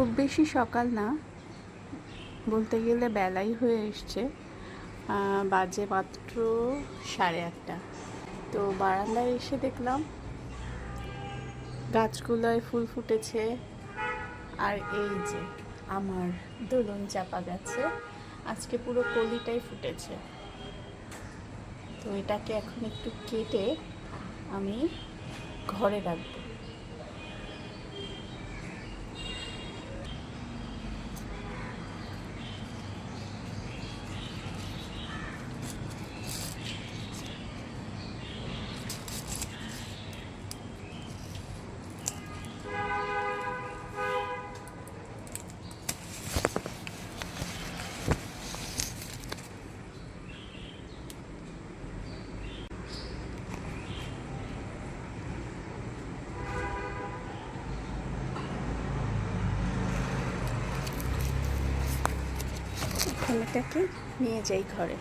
খুব বেশি সকাল না, বলতে গেলে বেলাই হয়ে এসছে। বাজে মাত্র 8:30। তো বারান্দায় এসে দেখলাম গাছগুলোয় ফুল ফুটেছে। আর এই যে আমার দোলন চাপা গাছে আজকে পুরো কলিটাই ফুটেছে। তো এটাকে এখন একটু কেটে আমি ঘরে রাখবো। এটাকে নিয়ে যাই ঘরে।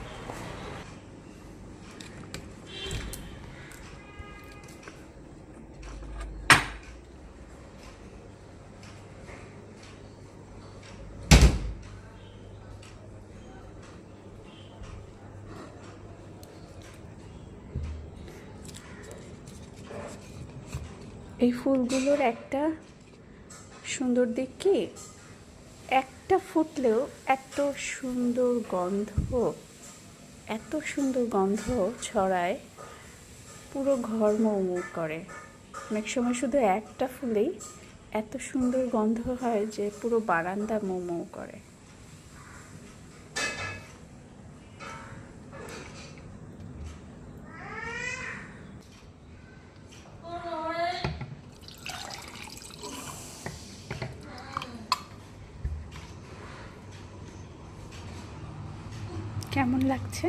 এই ফুলগুলোর একটা সুন্দর দিক কি, একটা ফুটলেও এত সুন্দর গন্ধ ছড়ায়, পুরো ঘর মৌ করে। অনেক সময় শুধু একটা ফুলেই এত সুন্দর গন্ধ হয় যে পুরো বারান্দা মৌ করে। কেমন লাগছে?